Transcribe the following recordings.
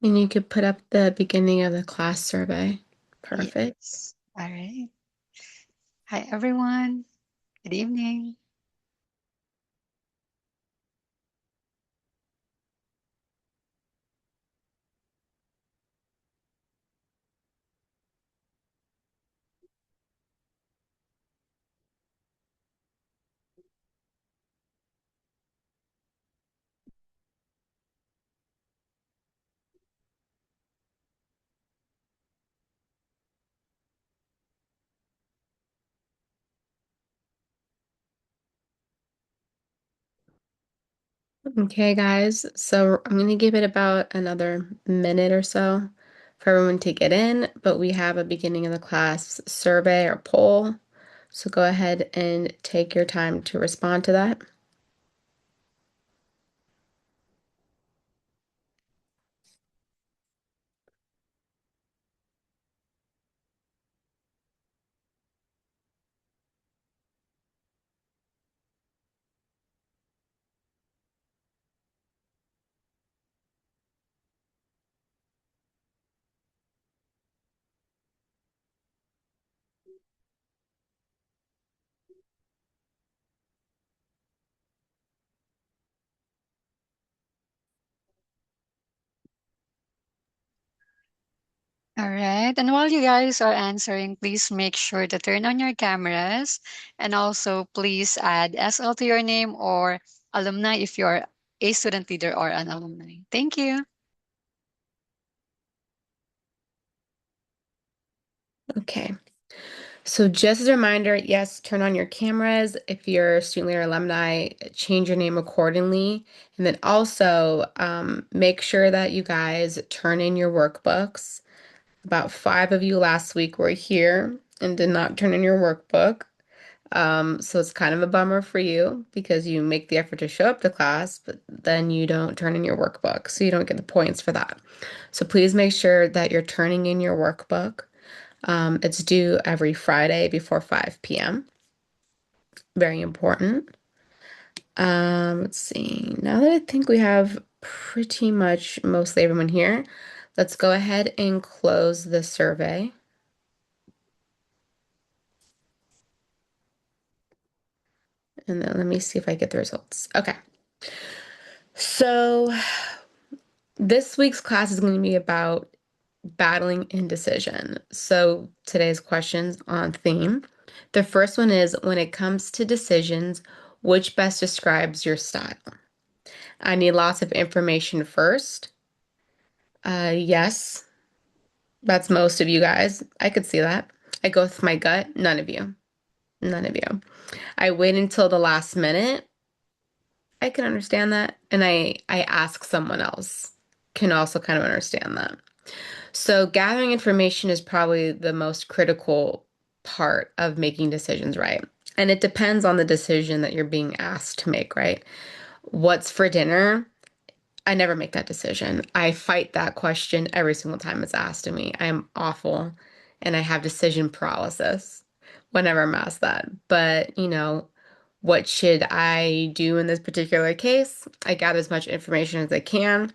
And you could put up the beginning of the class survey. Perfect. Yes. All right. Hi, everyone. Good evening. Okay, guys. So I'm going to give it about another minute or so for everyone to get in, but we have a beginning of the class survey or poll. So go ahead and take your time to respond to that. All right. And while you guys are answering, please make sure to turn on your cameras and also please add SL to your name or alumni if you're a student leader or an alumni. Thank you. Okay. So just as a reminder, yes, turn on your cameras. If you're a student leader alumni, change your name accordingly. And then also make sure that you guys turn in your workbooks. About five of you last week were here and did not turn in your workbook. So it's kind of a bummer for you because you make the effort to show up to class, but then you don't turn in your workbook. So you don't get the points for that. So please make sure that you're turning in your workbook. It's due every Friday before 5 p.m. Very important. Let's see. Now that I think we have pretty much mostly everyone here, let's go ahead and close the survey. And then let me see if I get the results. Okay. So this week's class is going to be about battling indecision. So today's questions on theme. The first one is when it comes to decisions, which best describes your style? I need lots of information first. Yes, that's most of you guys. I could see that. I go with my gut. None of you. None of you. I wait until the last minute. I can understand that. And I ask someone else. Can also kind of understand that. So gathering information is probably the most critical part of making decisions, right? And it depends on the decision that you're being asked to make, right? What's for dinner? I never make that decision. I fight that question every single time it's asked of me. I am awful and I have decision paralysis whenever I'm asked that. But, what should I do in this particular case? I gather as much information as I can.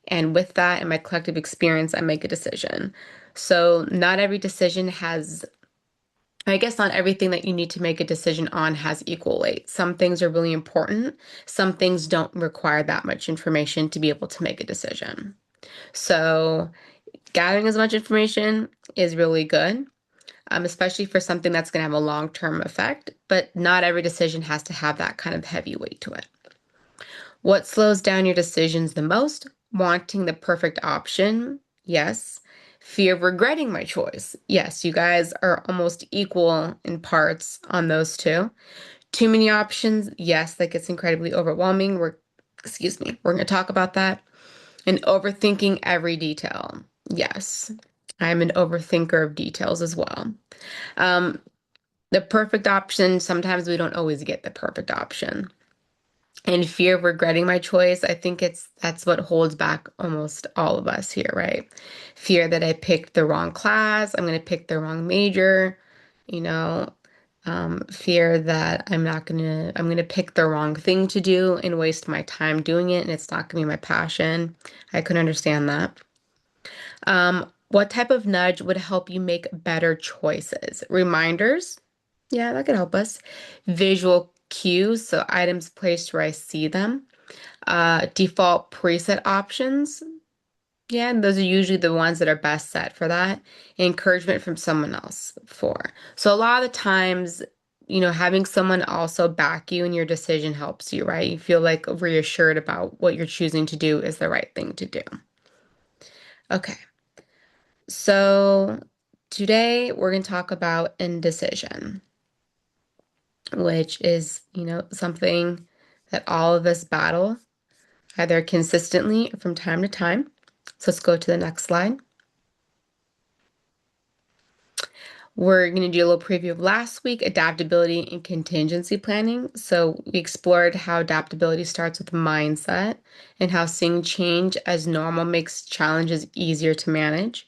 And with that and my collective experience, I make a decision. So, not every decision has, I guess, not everything that you need to make a decision on has equal weight. Some things are really important. Some things don't require that much information to be able to make a decision. So, gathering as much information is really good, especially for something that's going to have a long-term effect. But not every decision has to have that kind of heavy weight to it. What slows down your decisions the most? Wanting the perfect option. Yes. Fear of regretting my choice. Yes, you guys are almost equal in parts on those two. Too many options. Yes, that gets incredibly overwhelming. Excuse me, we're going to talk about that. And overthinking every detail. Yes, I'm an overthinker of details as well. Um, the perfect option, sometimes we don't always get the perfect option. And fear of regretting my choice, I think that's what holds back almost all of us here, right? Fear that I picked the wrong class, I'm going to pick the wrong major, you know, fear that I'm going to pick the wrong thing to do and waste my time doing it and it's not going to be my passion. I could understand that. What type of nudge would help you make better choices? Reminders? Yeah, that could help us. Visual cues, so items placed where I see them. Default preset options. Yeah, and those are usually the ones that are best set for that. Encouragement from someone else for. So a lot of the times, having someone also back you in your decision helps you, right? You feel like reassured about what you're choosing to do is the right thing to do. Okay, so today we're going to talk about indecision, which is, something that all of us battle either consistently or from time to time. So let's go to the next slide. We're going to do a little preview of last week, adaptability and contingency planning. So we explored how adaptability starts with mindset and how seeing change as normal makes challenges easier to manage.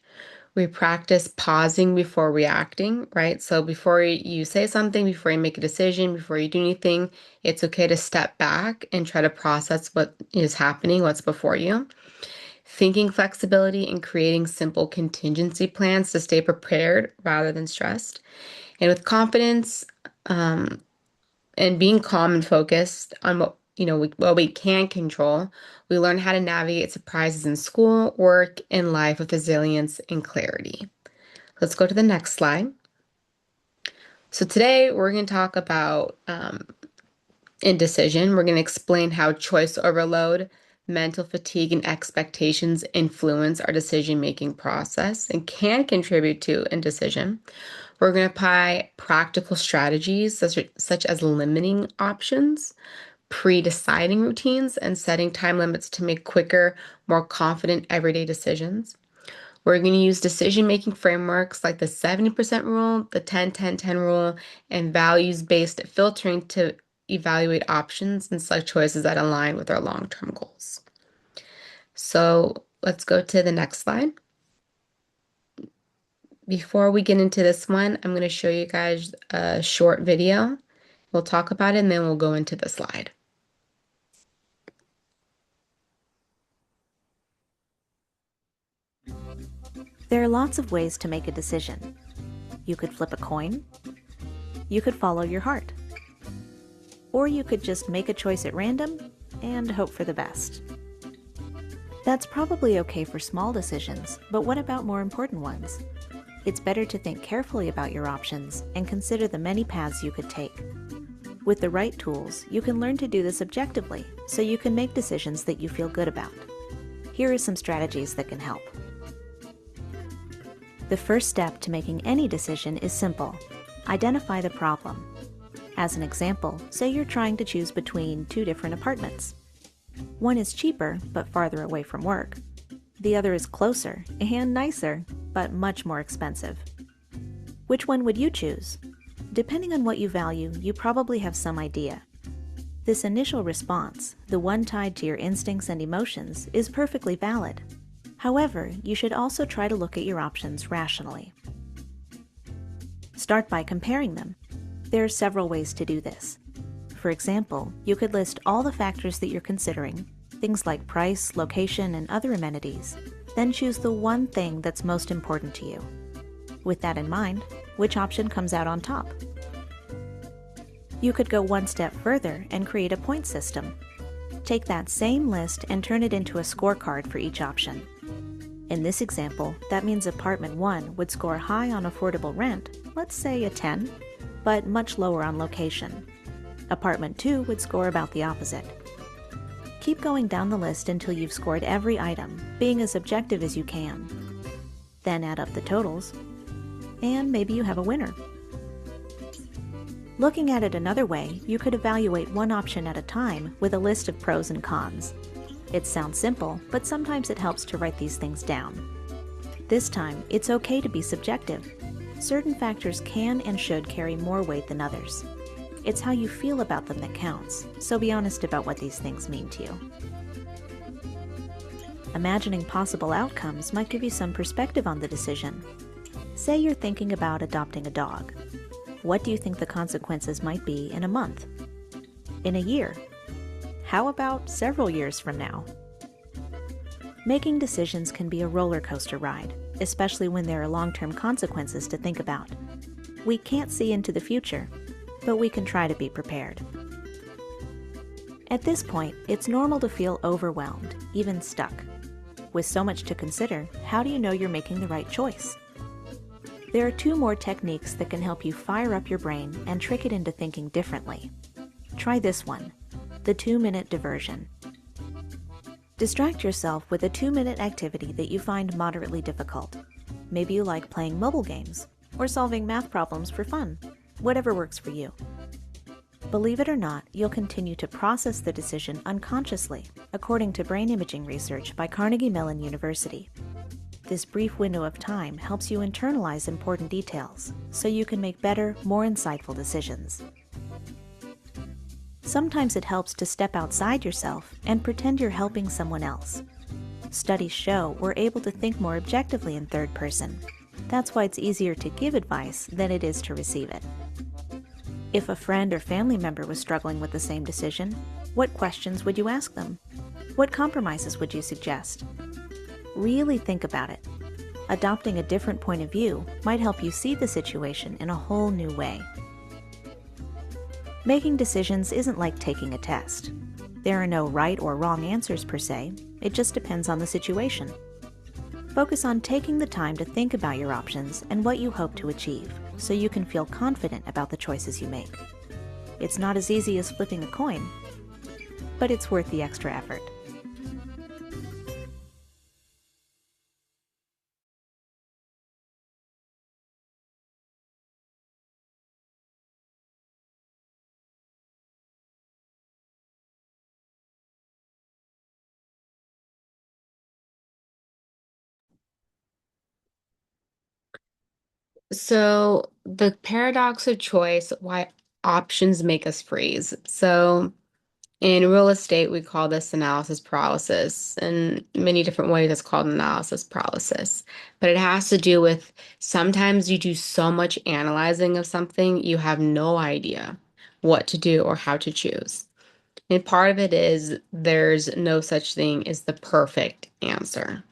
We practice pausing before reacting, right? So before you say something, before you make a decision, before you do anything, it's okay to step back and try to process what is happening, what's before you. Thinking flexibility and creating simple contingency plans to stay prepared rather than stressed. And with confidence, um, and being calm and focused on what we can control, we learn how to navigate surprises in school, work, and life with resilience and clarity. Let's go to the next slide. So today we're going to talk about indecision. We're going to explain how choice overload, mental fatigue, and expectations influence our decision-making process and can contribute to indecision. We're going to apply practical strategies such as limiting options, pre-deciding routines, and setting time limits to make quicker, more confident everyday decisions. We're going to use decision-making frameworks like the 70% rule, the 10-10-10 rule, and values-based filtering to evaluate options and select choices that align with our long-term goals. So let's go to the next slide. Before we get into this one, I'm going to show you guys a short video. We'll talk about it and then we'll go into the slide. There are lots of ways to make a decision. You could flip a coin. You could follow your heart. Or you could just make a choice at random and hope for the best. That's probably okay for small decisions, but what about more important ones? It's better to think carefully about your options and consider the many paths you could take. With the right tools, you can learn to do this objectively, so you can make decisions that you feel good about. Here are some strategies that can help. The first step to making any decision is simple. Identify the problem. As an example, say you're trying to choose between two different apartments. One is cheaper, but farther away from work. The other is closer and nicer, but much more expensive. Which one would you choose? Depending on what you value, you probably have some idea. This initial response, the one tied to your instincts and emotions, is perfectly valid. However, you should also try to look at your options rationally. Start by comparing them. There are several ways to do this. For example, you could list all the factors that you're considering, things like price, location, and other amenities, then choose the one thing that's most important to you. With that in mind, which option comes out on top? You could go one step further and create a point system. Take that same list and turn it into a scorecard for each option. In this example, that means apartment 1 would score high on affordable rent, let's say a 10, but much lower on location. Apartment 2 would score about the opposite. Keep going down the list until you've scored every item, being as objective as you can. Then add up the totals, and maybe you have a winner. Looking at it another way, you could evaluate one option at a time with a list of pros and cons. It sounds simple, but sometimes it helps to write these things down. This time, it's okay to be subjective. Certain factors can and should carry more weight than others. It's how you feel about them that counts, so be honest about what these things mean to you. Imagining possible outcomes might give you some perspective on the decision. Say you're thinking about adopting a dog. What do you think the consequences might be in a month? In a year? How about several years from now? Making decisions can be a roller coaster ride, especially when there are long-term consequences to think about. We can't see into the future, but we can try to be prepared. At this point, it's normal to feel overwhelmed, even stuck. With so much to consider, how do you know you're making the right choice? There are two more techniques that can help you fire up your brain and trick it into thinking differently. Try this one, the 2-minute diversion. Distract yourself with a 2-minute activity that you find moderately difficult. Maybe you like playing mobile games or solving math problems for fun, whatever works for you. Believe it or not, you'll continue to process the decision unconsciously, according to brain imaging research by Carnegie Mellon University. This brief window of time helps you internalize important details, so you can make better, more insightful decisions. Sometimes it helps to step outside yourself and pretend you're helping someone else. Studies show we're able to think more objectively in third person. That's why it's easier to give advice than it is to receive it. If a friend or family member was struggling with the same decision, what questions would you ask them? What compromises would you suggest? Really think about it. Adopting a different point of view might help you see the situation in a whole new way. Making decisions isn't like taking a test. There are no right or wrong answers per se, it just depends on the situation. Focus on taking the time to think about your options and what you hope to achieve, so you can feel confident about the choices you make. It's not as easy as flipping a coin, but it's worth the extra effort. So the paradox of choice, why options make us freeze. So in real estate, we call this analysis paralysis. In many different ways, it's called analysis paralysis. But it has to do with sometimes you do so much analyzing of something, you have no idea what to do or how to choose. And part of it is there's no such thing as the perfect answer.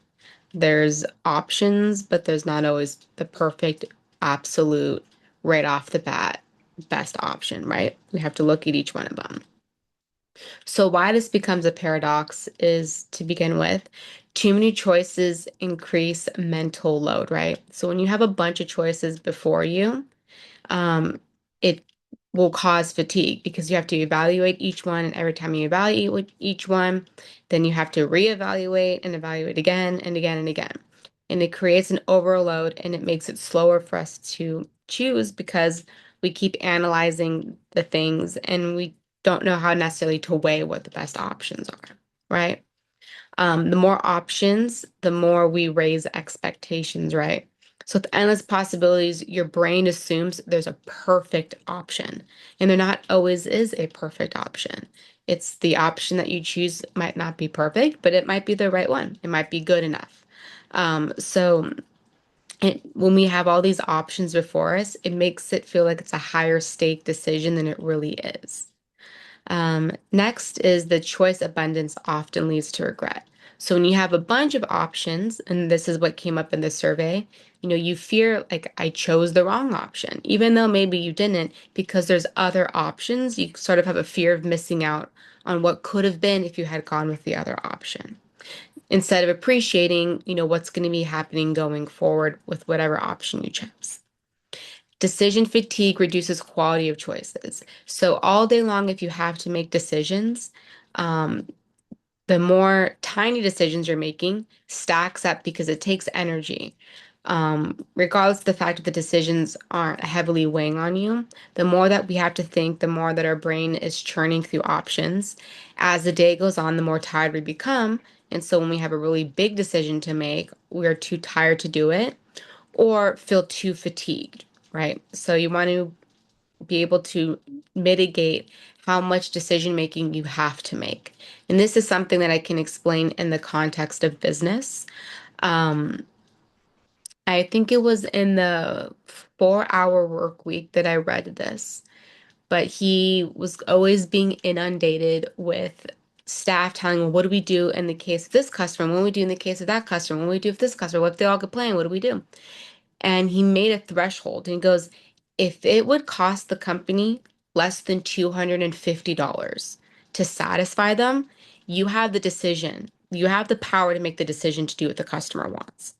There's options, but there's not always the perfect, absolute, right off the bat, best option, right? We have to look at each one of them. So, why this becomes a paradox is to begin with, too many choices increase mental load, right? So, when you have a bunch of choices before you, um, it will cause fatigue because you have to evaluate each one. And every time you evaluate each one, then you have to reevaluate and evaluate again and again and again. And it creates an overload and it makes it slower for us to choose because we keep analyzing the things and we don't know how necessarily to weigh what the best options are, right? The more options, the more we raise expectations, right? So with endless possibilities, your brain assumes there's a perfect option, and there not always is a perfect option. It's the option that you choose might not be perfect, but it might be the right one. It might be good enough. So when we have all these options before us, it makes it feel like it's a higher stake decision than it really is. Next is the choice abundance often leads to regret. So when you have a bunch of options, and this is what came up in the survey, you fear like I chose the wrong option, even though maybe you didn't, because there's other options. You sort of have a fear of missing out on what could have been if you had gone with the other option. Instead of appreciating, what's going to be happening going forward with whatever option you chose. Decision fatigue reduces quality of choices. So all day long, if you have to make decisions, um, the more tiny decisions you're making stacks up because it takes energy. Regardless of the fact that the decisions aren't heavily weighing on you, the more that we have to think, the more that our brain is churning through options. As the day goes on, the more tired we become. And so when we have a really big decision to make, we're too tired to do it or feel too fatigued, right? So you want to be able to mitigate how much decision making you have to make. And this is something that I can explain in the context of business. Um, I think it was in the 4 Hour Work Week that I read this, but he was always being inundated with staff telling him, what do we do in the case of this customer? What do we do in the case of that customer? What do we do if this customer? What if they all complain? What do we do? And he made a threshold and he goes, if it would cost the company less than $250 to satisfy them, you have the decision. You have the power to make the decision to do what the customer wants.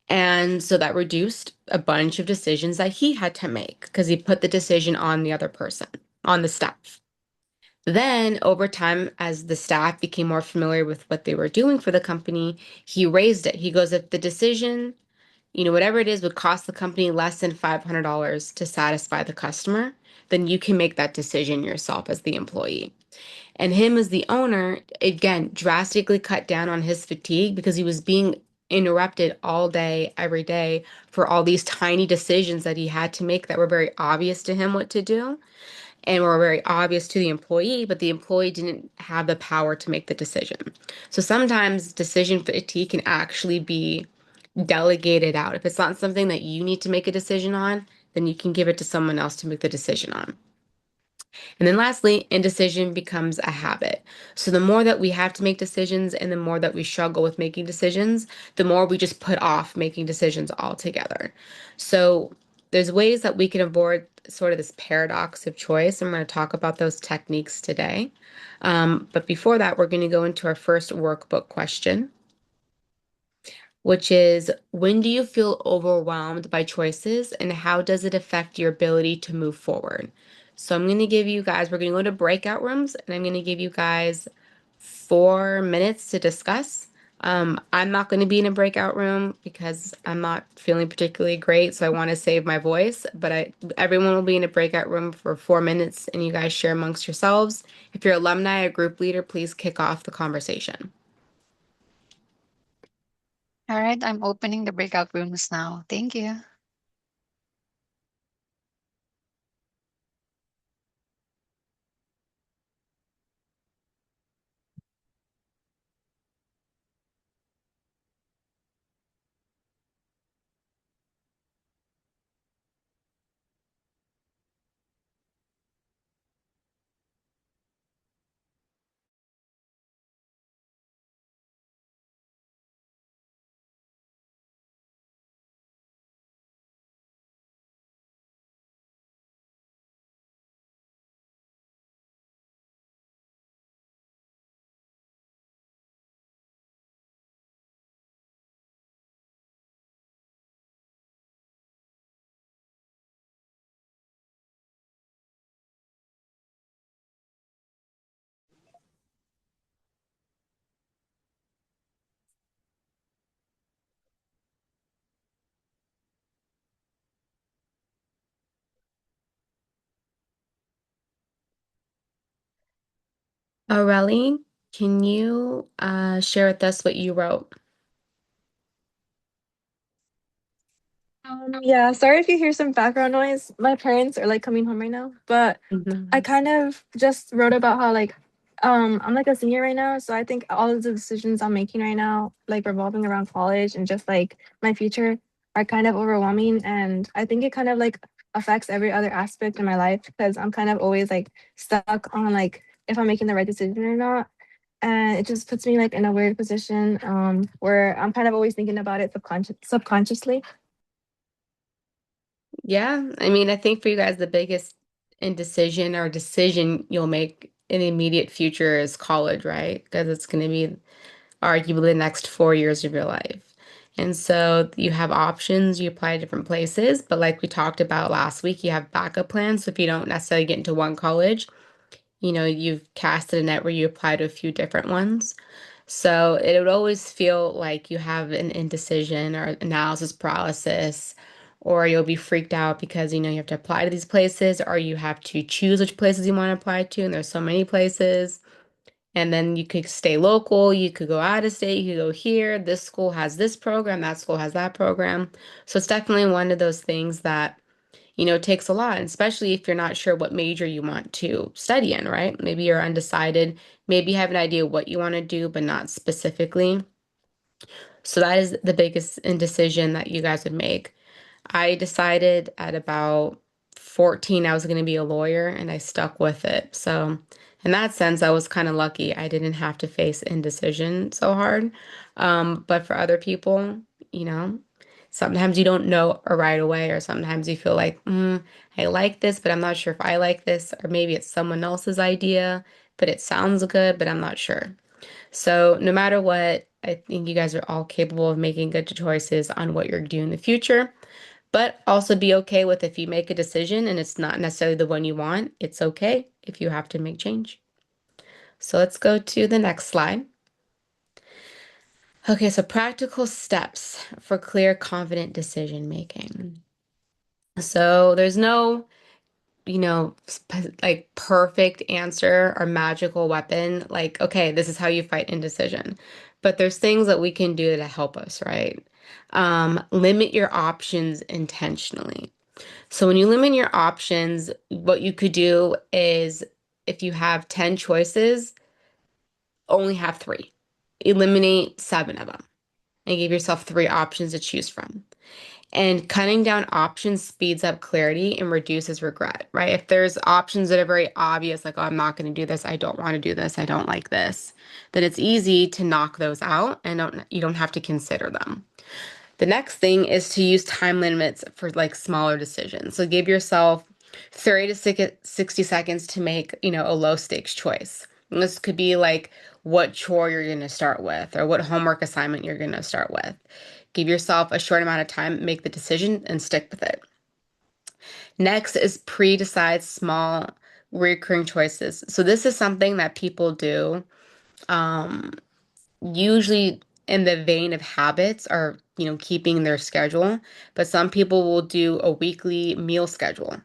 And so that reduced a bunch of decisions that he had to make because he put the decision on the other person, on the staff. Then, over time, as the staff became more familiar with what they were doing for the company, he raised it. He goes, if the decision, whatever it is, would cost the company less than $500 to satisfy the customer, then you can make that decision yourself as the employee. And him as the owner, again, drastically cut down on his fatigue because he was being interrupted all day, every day for all these tiny decisions that he had to make that were very obvious to him what to do and were very obvious to the employee, but the employee didn't have the power to make the decision. So sometimes decision fatigue can actually be delegated out. If it's not something that you need to make a decision on, then you can give it to someone else to make the decision on. And then lastly, indecision becomes a habit. So the more that we have to make decisions and the more that we struggle with making decisions, the more we just put off making decisions altogether. So there's ways that we can avoid sort of this paradox of choice. I'm going to talk about those techniques today. But before that, we're going to go into our first workbook question, which is, when do you feel overwhelmed by choices and how does it affect your ability to move forward? So I'm going to give you guys, we're going to go to breakout rooms and I'm going to give you guys 4 minutes to discuss. I'm not going to be in a breakout room because I'm not feeling particularly great, so I want to save my voice, but everyone will be in a breakout room for 4 minutes and you guys share amongst yourselves. If you're alumni or group leader, please kick off the conversation. All right, I'm opening the breakout rooms now. Thank you. Aurelie, can you share with us what you wrote? Yeah, sorry if you hear some background noise. My parents are like coming home right now, but I Mhm. kind of just wrote about how like I'm like a senior right now, so I think all of the decisions I'm making right now, like revolving around college and just like my future are kind of overwhelming and I think it kind of like affects every other aspect in my life because I'm kind of always like stuck on like if I'm making the right decision or not. And it just puts me like in a weird position where I'm kind of always thinking about it subconsciously. Yeah, I mean, I think for you guys, the biggest indecision or decision you'll make in the immediate future is college, right? Because it's going to be arguably the next 4 years of your life. And so you have options, you apply to different places, but like we talked about last week, you have backup plans. So if you don't necessarily get into one college, you've casted a net where you apply to a few different ones. So it would always feel like you have an indecision or analysis paralysis, or you'll be freaked out because you have to apply to these places, or you have to choose which places you want to apply to, and there's so many places. And then you could stay local, you could go out of state, you could go here. This school has this program, that school has that program. So it's definitely one of those things that takes a lot, and especially if you're not sure what major you want to study in, right? Maybe you're undecided, maybe you have an idea what you want to do, but not specifically. So that is the biggest indecision that you guys would make. I decided at about 14 I was going to be a lawyer and I stuck with it. So In that sense, I was kind of lucky. I didn't have to face indecision so hard. But for other people, you know, sometimes you don't know right away, or sometimes you feel like, I like this, but I'm not sure if I like this, or maybe it's someone else's idea, but it sounds good, but I'm not sure. So no matter what, I think you guys are all capable of making good choices on what you're doing in the future. But also be okay with if you make a decision and it's not necessarily the one you want, it's okay if you have to make change. So let's go to the next slide. Okay, so practical steps for clear, confident decision making. So there's no, like perfect answer or magical weapon. Like, okay, this is how you fight indecision. But there's things that we can do to help us, right? Limit your options intentionally. So when you limit your options, what you could do is if you have 10 choices, only have three. Eliminate seven of them and give yourself three options to choose from. And cutting down options speeds up clarity and reduces regret, right? If there's options that are very obvious, like, oh, I'm not going to do this, I don't want to do this, I don't like this, then it's easy to knock those out and you don't have to consider them. The next thing is to use time limits for like smaller decisions. So give yourself 30 to 60 seconds to make, a low stakes choice. And this could be like what chore you're going to start with or what homework assignment you're going to start with. Give yourself a short amount of time, make the decision, and stick with it. Next is pre-decide small recurring choices. So this is something that people do. Um, Usually in the vein of habits or keeping their schedule, but some people will do a weekly meal schedule,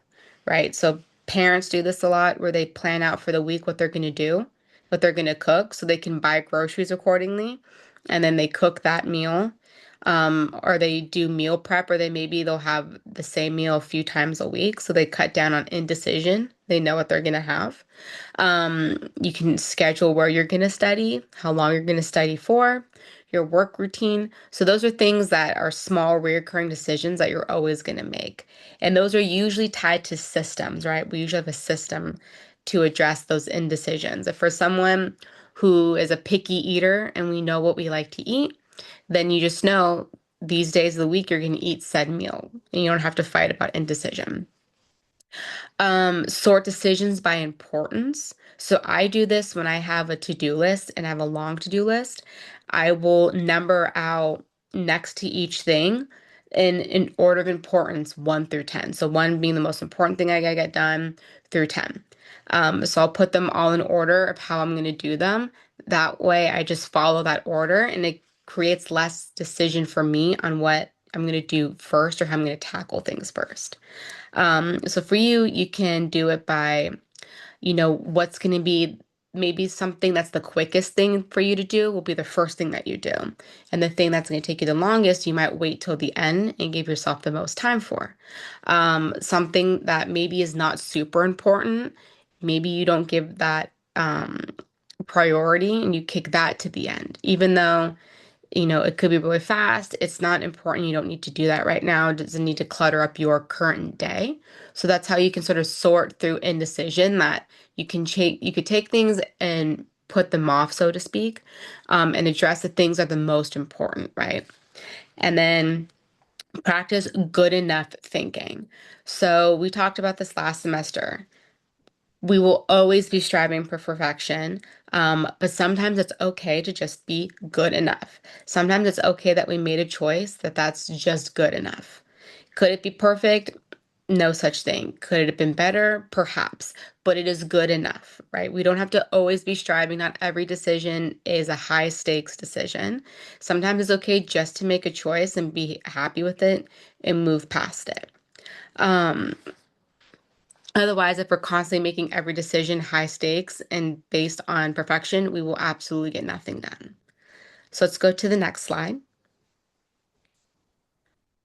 right? So parents do this a lot where they plan out for the week what they're going to do, what they're going to cook, so they can buy groceries accordingly, and then they cook that meal. Or they do meal prep, or they'll have the same meal a few times a week, so they cut down on indecision. They know what they're gonna have. You can schedule where you're going to study, how long you're going to study for, your work routine. So those are things that are small, recurring decisions that you're always going to make. And those are usually tied to systems, right? We usually have a system to address those indecisions. If for someone who is a picky eater and we know what we like to eat, then you just know these days of the week you're going to eat said meal and you don't have to fight about indecision. Sort decisions by importance. So I do this when I have a to-do list and I have a long to-do list. I will number out next to each thing in order of importance, 1 through 10. So 1 being the most important thing I gotta get done through 10. So I'll put them all in order of how I'm going to do them. That way I just follow that order and it creates less decision for me on what I'm going to do first or how I'm going to tackle things first. So for you, you can do it by, what's going to be maybe something that's the quickest thing for you to do will be the first thing that you do. And the thing that's going to take you the longest, you might wait till the end and give yourself the most time for. Something that maybe is not super important, maybe you don't give that priority and you kick that to the end, even though it could be really fast. It's not important. You don't need to do that right now. It doesn't need to clutter up your current day. So that's how you can sort of sort through indecision that you could take things and put them off, so to speak, and address the things that are the most important, right? And then practice good enough thinking. So we talked about this last semester. We will always be striving for perfection, but sometimes it's okay to just be good enough. Sometimes it's okay that we made a choice that's just good enough. Could it be perfect? No such thing. Could it have been better? Perhaps, but it is good enough, right? We don't have to always be striving. Not every decision is a high stakes decision. Sometimes it's okay just to make a choice and be happy with it and move past it. Um, Otherwise, if we're constantly making every decision high stakes and based on perfection, we will absolutely get nothing done. So let's go to the next slide.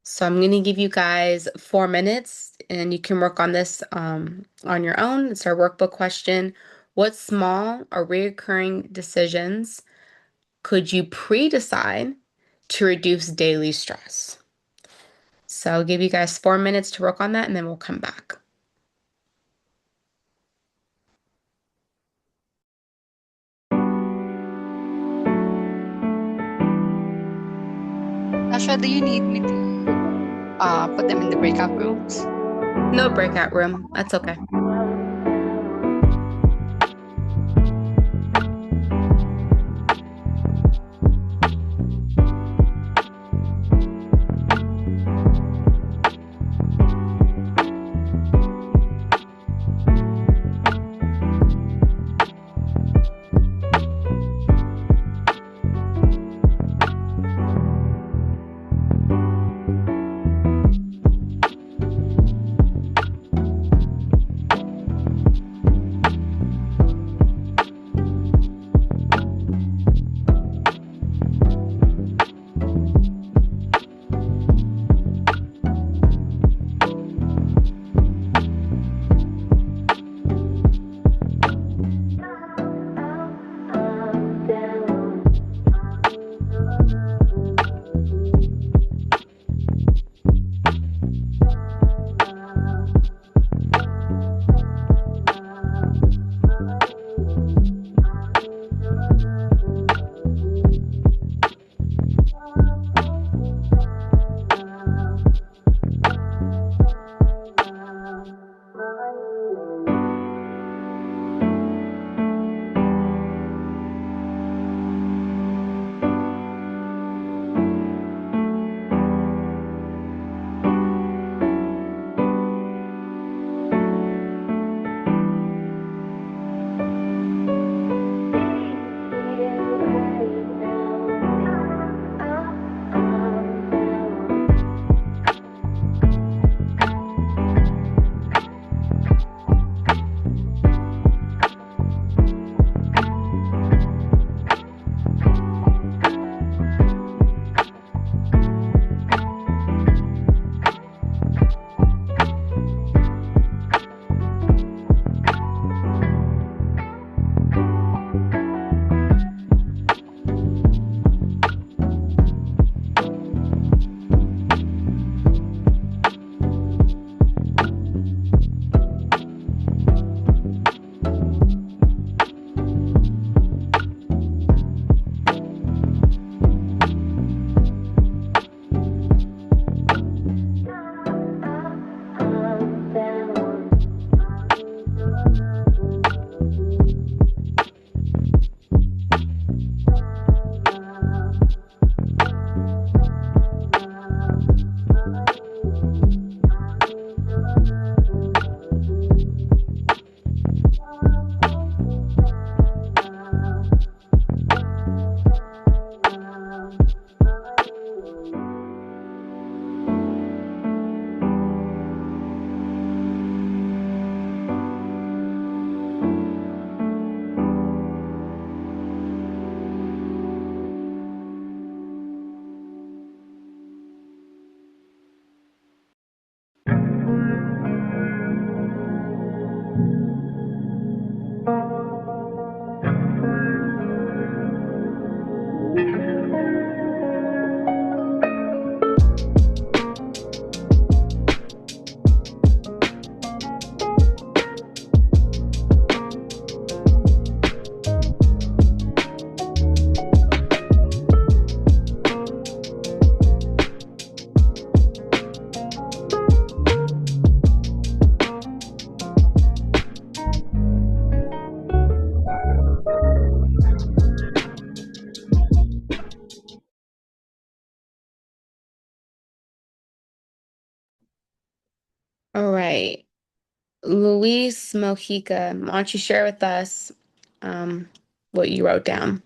So I'm going to give you guys 4 minutes and you can work on this on your own. It's our workbook question. What small or recurring decisions could you pre-decide to reduce daily stress? So I'll give you guys 4 minutes to work on that and then we'll come back. Sasha, do you need me to put them in the breakout rooms? No breakout room. That's okay. All right. Luis Mojica, why don't you share with us um, what you wrote down?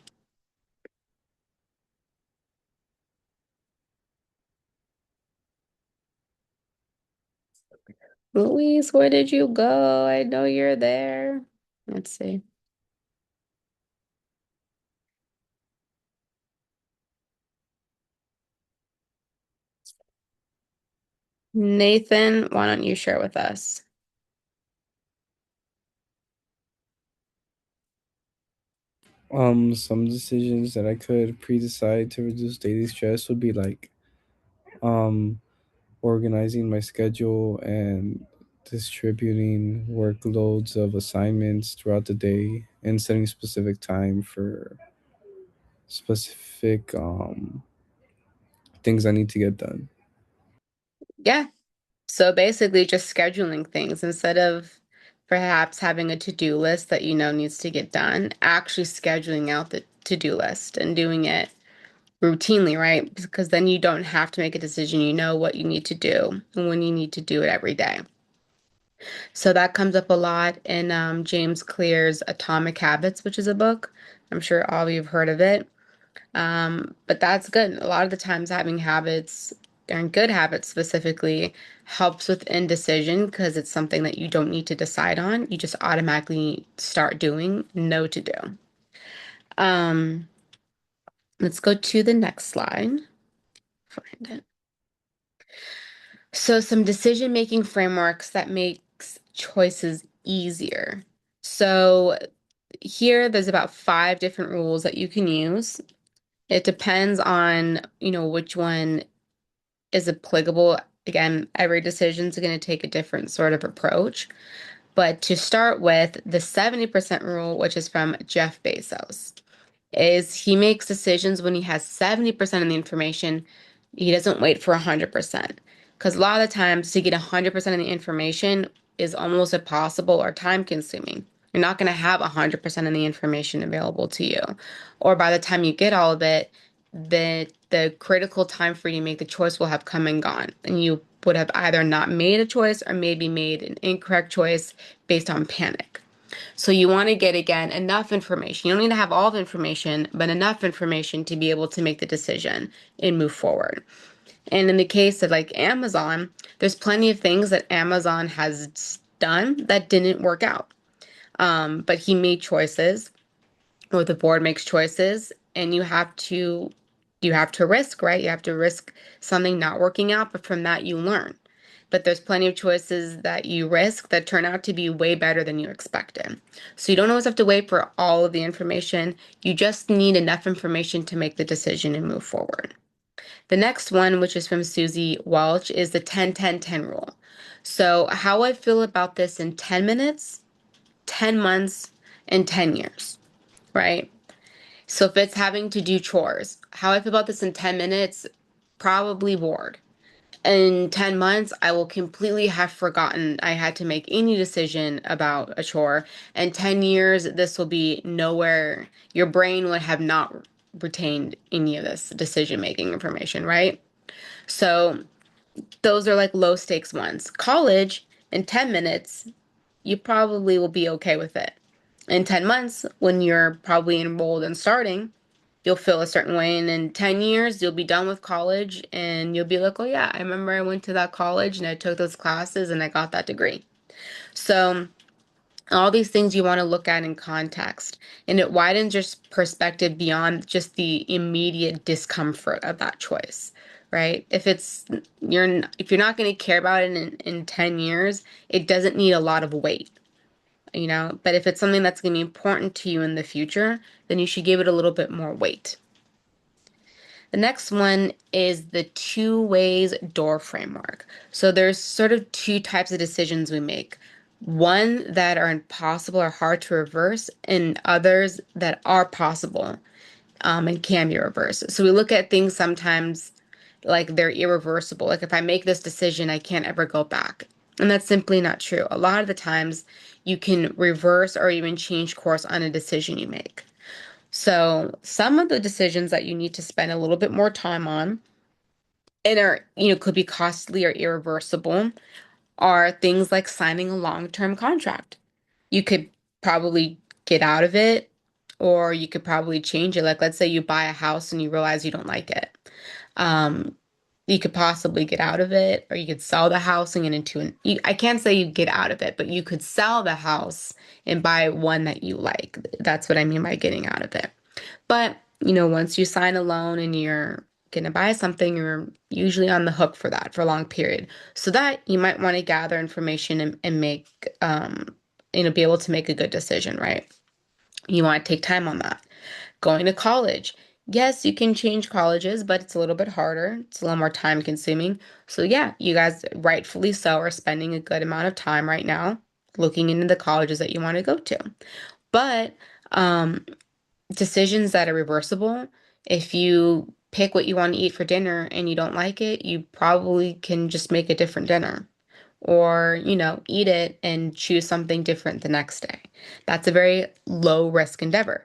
Luis, where did you go? I know you're there. Let's see. Nathan, why don't you share with us? Some decisions that I could pre-decide to reduce daily stress would be like um organizing my schedule and distributing workloads of assignments throughout the day and setting specific time for specific things I need to get done. Yeah. So basically just scheduling things instead of perhaps having a to-do list that you know needs to get done, actually scheduling out the to-do list and doing it routinely, right? Because then you don't have to make a decision. You know what you need to do and when you need to do it every day. So that comes up a lot in James Clear's Atomic Habits, which is a book. I'm sure all of you have heard of it. But that's good. A lot of the times having habits and good habits specifically helps with indecision because it's something that you don't need to decide on. You just automatically start doing, know to do. Um, let's go to the next slide. Find it. So some decision-making frameworks that makes choices easier. So here there's about 5 different rules that you can use. It depends on, which one is applicable. Again, every decision is going to take a different sort of approach. But to start with, the 70% rule, which is from Jeff Bezos, is he makes decisions when he has 70% of the information. He doesn't wait for 100%. Because a lot of the times to get 100% of the information is almost impossible or time consuming. You're not going to have 100% of the information available to you. Or by the time you get all of it, the critical time for you to make the choice will have come and gone. And you would have either not made a choice or maybe made an incorrect choice based on panic. So you want to get, again, enough information. You don't need to have all the information, but enough information to be able to make the decision and move forward. And in the case of like Amazon, there's plenty of things that Amazon has done that didn't work out. But he made choices, or the board makes choices, and you have to risk, right? You have to risk something not working out, but from that you learn. But there's plenty of choices that you risk that turn out to be way better than you expected. So you don't always have to wait for all of the information. You just need enough information to make the decision and move forward. The next one, which is from Susie Welch, is the 10-10-10 rule. So how I feel about this in 10 minutes, 10 months, and 10 years, right? So if it's having to do chores, how I feel about this in 10 minutes, probably bored. In 10 months, I will completely have forgotten I had to make any decision about a chore. In 10 years, this will be nowhere. Your brain would have not retained any of this decision-making information, right? So those are like low stakes ones. College, in 10 minutes, you probably will be okay with it. In 10 months, when you're probably enrolled and starting, you'll feel a certain way. And in 10 years, you'll be done with college and you'll be like, oh, yeah, I remember I went to that college and I took those classes and I got that degree. So, all these things you want to look at in context, and it widens your perspective beyond just the immediate discomfort of that choice, right? If you're not going to care about it in 10 years, it doesn't need a lot of weight, but if it's something that's going to be important to you in the future, then you should give it a little bit more weight. The next one is the 2 ways door framework. So there's sort of 2 types of decisions we make. One that are impossible or hard to reverse, and others that are possible and can be reversed. So we look at things sometimes like they're irreversible. Like if I make this decision, I can't ever go back. And that's simply not true. A lot of the times you can reverse or even change course on a decision you make. So some of the decisions that you need to spend a little bit more time on and could be costly or irreversible are things like signing a long-term contract. You could probably get out of it, or you could probably change it. Like let's say you buy a house and you realize you don't like it. Um, you could possibly get out of it, or you could sell the house and get into I can't say you get out of it, but you could sell the house and buy one that you like. That's what I mean by getting out of it. But, once you sign a loan and you're going to buy something, you're usually on the hook for that for a long period. So that you might want to gather information and make, be able to make a good decision, right? You want to take time on that. Going to college. Yes, you can change colleges, but it's a little bit harder. It's a little more time consuming. So yeah, you guys rightfully so are spending a good amount of time right now looking into the colleges that you want to go to. But decisions that are reversible, if you pick what you want to eat for dinner and you don't like it, you probably can just make a different dinner or, eat it and choose something different the next day. That's a very low risk endeavor.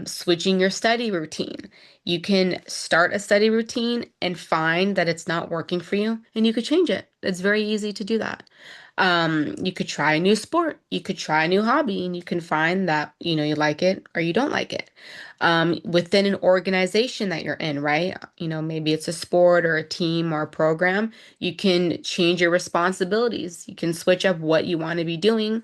Switching your study routine. You can start a study routine and find that it's not working for you, and you could change it. It's very easy to do that. You could try a new sport, you could try a new hobby, and you can find that, you like it or you don't like it. Within an organization that you're in, right? Maybe it's a sport or a team or a program, you can change your responsibilities. You can switch up what you want to be doing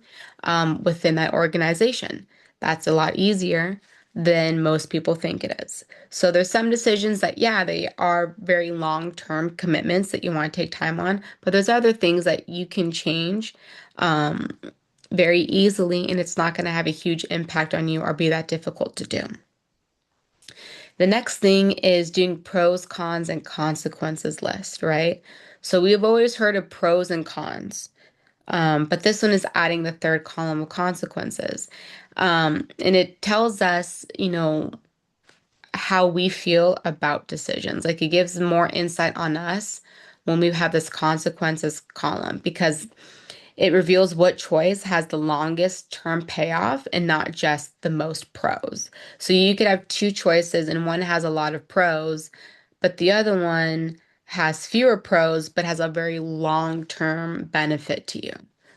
within that organization. That's a lot easier than most people think it is. So there's some decisions that, yeah, they are very long-term commitments that you want to take time on, but there's other things that you can change um, very easily, and it's not going to have a huge impact on you or be that difficult to do. The next thing is doing pros, cons, and consequences list, right? So we have always heard of pros and cons, but this one is adding the third column of consequences. And it tells us, how we feel about decisions. Like it gives more insight on us when we have this consequences column because it reveals what choice has the longest term payoff and not just the most pros. So you could have two choices and one has a lot of pros, but the other one has fewer pros but has a very long-term benefit to you,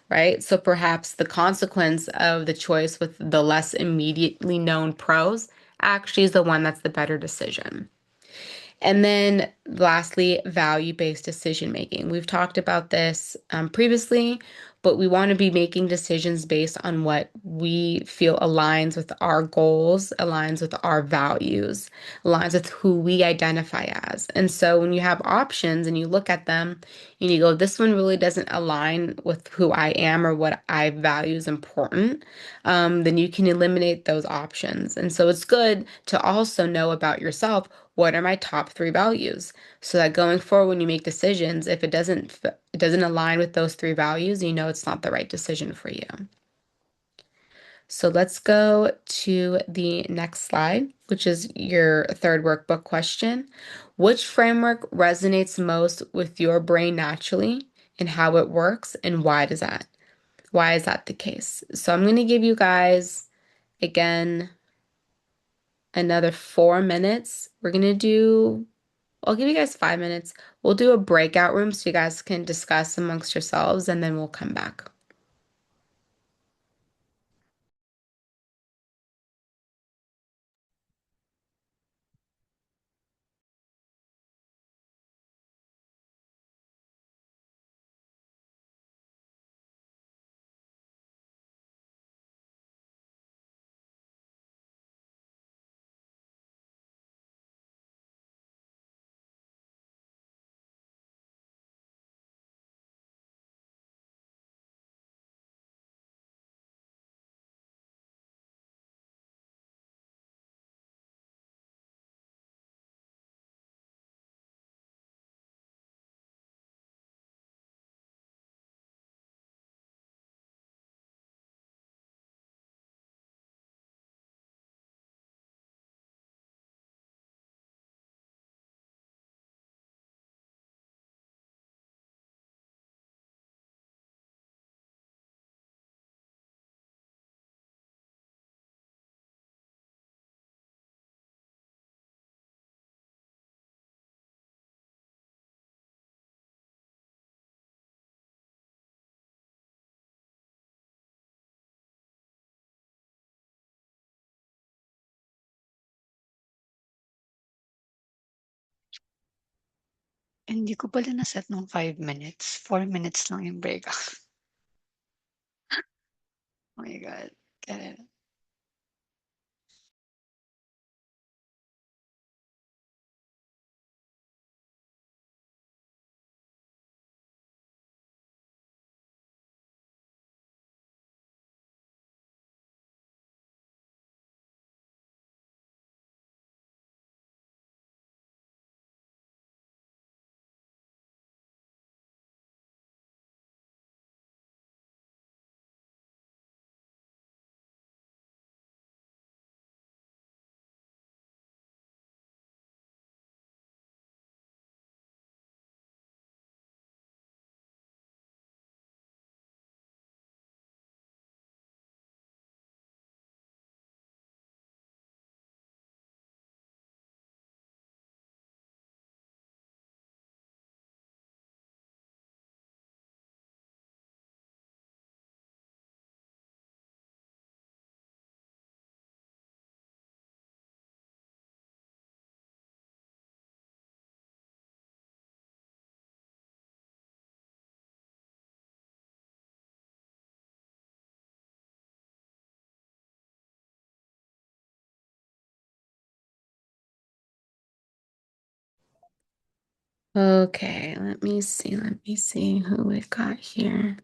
right? So perhaps the consequence of the choice with the less immediately known pros actually is the one that's the better decision. And then lastly, value-based decision making. We've talked about this previously, but we want to be making decisions based on what we feel aligns with our goals, aligns with our values, aligns with who we identify as. And so when you have options and you look at them and you go, this one really doesn't align with who I am or what I value is important, then you can eliminate those options. And so it's good to also know about yourself, what are my top three values? So that going forward, when you make decisions, if it doesn't align with those three values, you know it's not the right decision for you. So let's go to the next slide, which is your third workbook question. Which framework resonates most with your brain naturally and how it works, and why does that? Why is that the case? So I'm going to give you guys again another 4 minutes. I'll give you guys 5 minutes. We'll do a breakout room so you guys can discuss amongst yourselves and then we'll come back. Hindi ko pala na-set nung 5 minutes. 4 minutes lang yung break. Oh my God. Kaya Okay, let me see. Let me see who we've got here.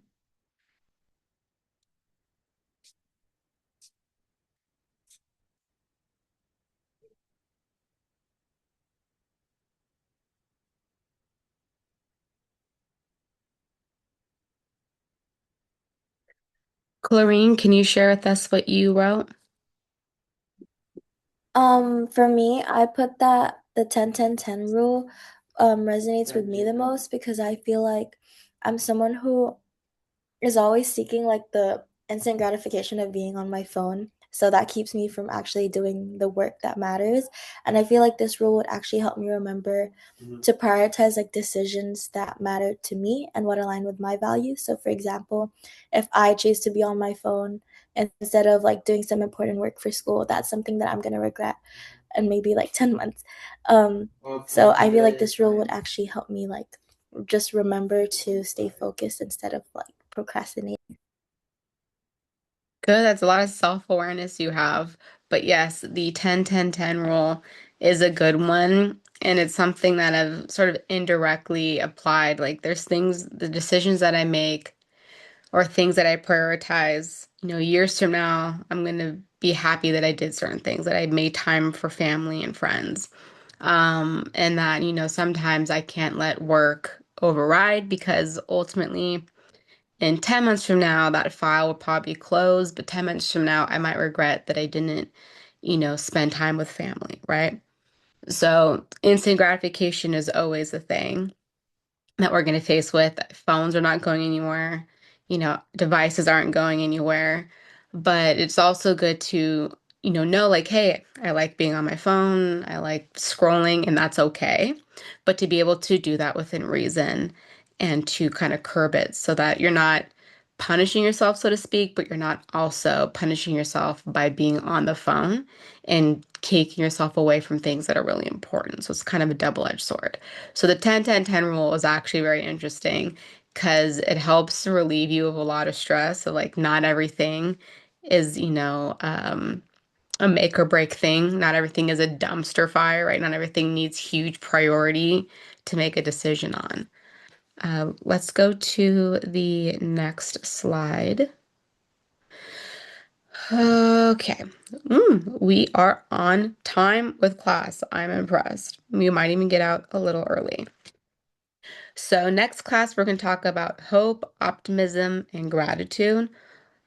Clarine, can you share with us what you wrote? For me, I put that the 10-10-10 rule resonates with me the most because I feel like I'm someone who is always seeking like the instant gratification of being on my phone. So that keeps me from actually doing the work that matters. And I feel like this rule would actually help me remember to prioritize like decisions that matter to me and what align with my values. So for example, if I choose to be on my phone instead of like doing some important work for school, that's something that I'm going to regret in maybe like 10 months. So I feel like this rule would actually help me like just remember to stay focused instead of like procrastinating. Good, that's a lot of self-awareness you have. But yes, the 10-10-10 rule is a good one. And it's something that I've sort of indirectly applied. Like there's things, the decisions that I make or things that I prioritize, years from now, I'm going to be happy that I did certain things, that I made time for family and friends. And that, sometimes I can't let work override because ultimately, in 10 months from now, that file will probably close, but 10 months from now, I might regret that I didn't, spend time with family, right? So instant gratification is always a thing that we're going to face with. Phones are not going anywhere, devices aren't going anywhere. But it's also good to, know like, hey, I like being on my phone, I like scrolling, and that's okay. But to be able to do that within reason and to kind of curb it so that you're not punishing yourself, so to speak, but you're not also punishing yourself by being on the phone and taking yourself away from things that are really important. So it's kind of a double-edged sword. So the 10-10-10 rule is actually very interesting because it helps to relieve you of a lot of stress. So like not everything is, a make or break thing. Not everything is a dumpster fire, right? Not everything needs huge priority to make a decision on. Let's go to the next slide. Okay. We are on time with class. I'm impressed. We might even get out a little early. So next class, we're going to talk about hope, optimism, and gratitude.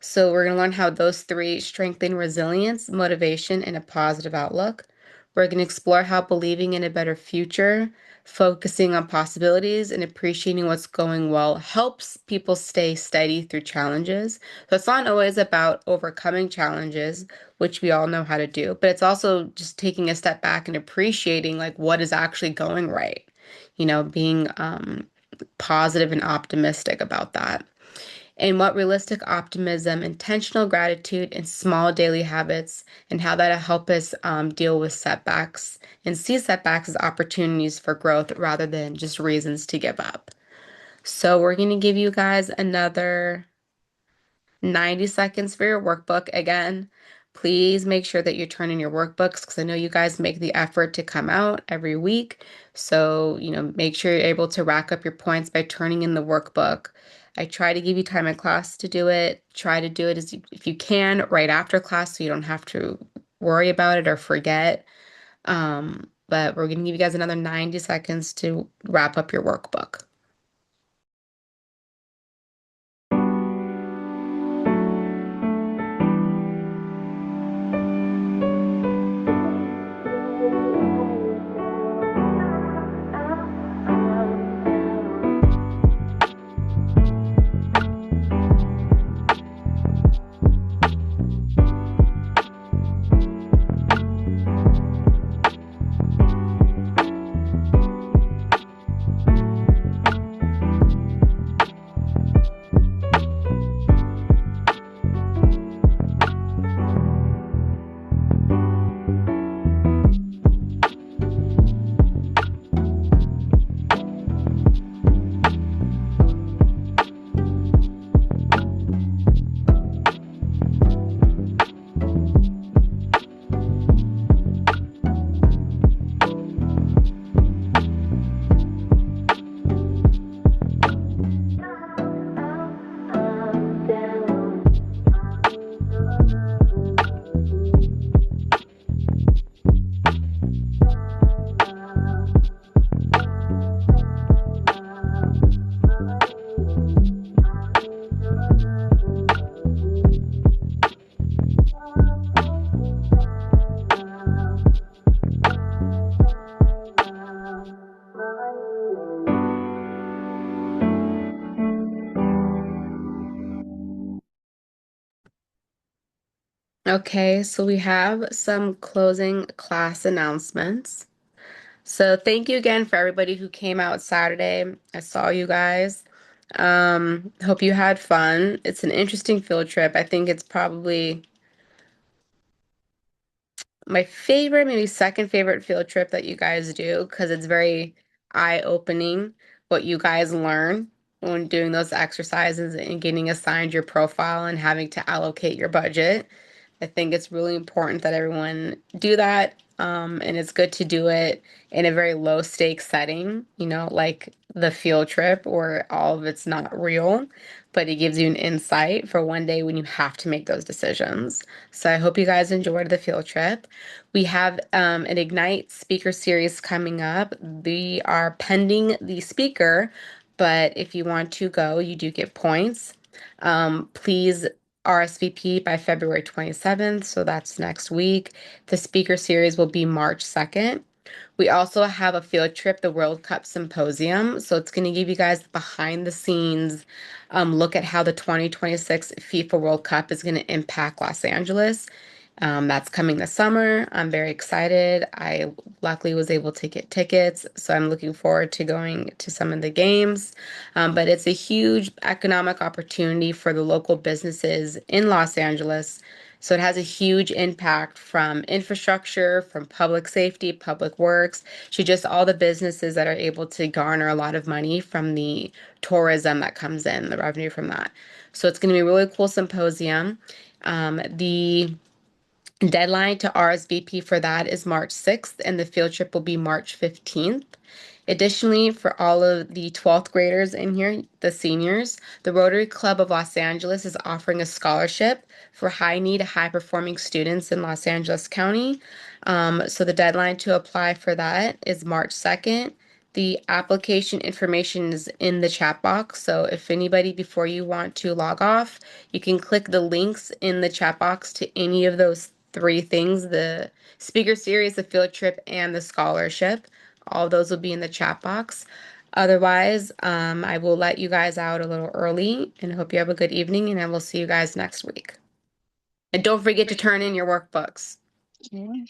So we're going to learn how those three strengthen resilience, motivation, and a positive outlook. We're going to explore how believing in a better future, focusing on possibilities, and appreciating what's going well helps people stay steady through challenges. So it's not always about overcoming challenges, which we all know how to do, but it's also just taking a step back and appreciating like what is actually going right. Being positive and optimistic about that and what realistic optimism, intentional gratitude, and small daily habits, and how that'll help us deal with setbacks and see setbacks as opportunities for growth rather than just reasons to give up. So, we're going to give you guys another 90 seconds for your workbook again. Please make sure that you turn in your workbooks because I know you guys make the effort to come out every week. So, make sure you're able to rack up your points by turning in the workbook. I try to give you time in class to do it. Try to do it if you can right after class so you don't have to worry about it or forget. But we're going to give you guys another 90 seconds to wrap up your workbook. Okay, so we have some closing class announcements. So thank you again for everybody who came out Saturday. I saw you guys. Hope you had fun. It's an interesting field trip. I think it's probably my favorite, maybe second favorite field trip that you guys do because it's very eye-opening what you guys learn when doing those exercises and getting assigned your profile and having to allocate your budget. I think it's really important that everyone do that. And it's good to do it in a very low stakes setting, like the field trip where all of it's not real, but it gives you an insight for one day when you have to make those decisions. So I hope you guys enjoyed the field trip. We have an Ignite speaker series coming up. We are pending the speaker, but if you want to go, you do get points. Please RSVP by February 27th, so that's next week. The speaker series will be March 2nd. We also have a field trip, the World Cup Symposium. So it's going to give you guys behind the scenes look at how the 2026 FIFA World Cup is going to impact Los Angeles. That's coming this summer. I'm very excited. I luckily was able to get tickets, so I'm looking forward to going to some of the games. But it's a huge economic opportunity for the local businesses in Los Angeles. So it has a huge impact from infrastructure, from public safety, public works, to just all the businesses that are able to garner a lot of money from the tourism that comes in, the revenue from that. So it's going to be a really cool symposium. The deadline to RSVP for that is March 6th, and the field trip will be March 15th. Additionally, for all of the 12th graders in here, the seniors, the Rotary Club of Los Angeles is offering a scholarship for high need, high performing students in Los Angeles County. So the deadline to apply for that is March 2nd. The application information is in the chat box. So if anybody before you want to log off, you can click the links in the chat box to any of those three things, the speaker series, the field trip, and the scholarship. All those will be in the chat box. Otherwise, I will let you guys out a little early and hope you have a good evening, and I will see you guys next week. And don't forget to turn in your workbooks. Okay.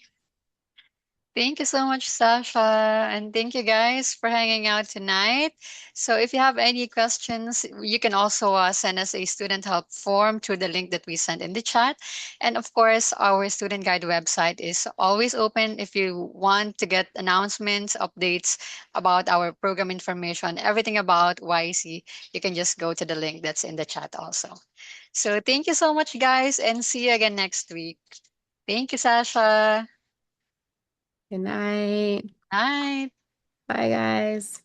Thank you so much, Sasha. And thank you guys for hanging out tonight. So, if you have any questions, you can also send us a student help form through the link that we sent in the chat. And of course, our student guide website is always open if you want to get announcements, updates about our program information, everything about YC. You can just go to the link that's in the chat also. So, thank you so much, guys, and see you again next week. Thank you, Sasha. Good night. Bye. Bye, guys.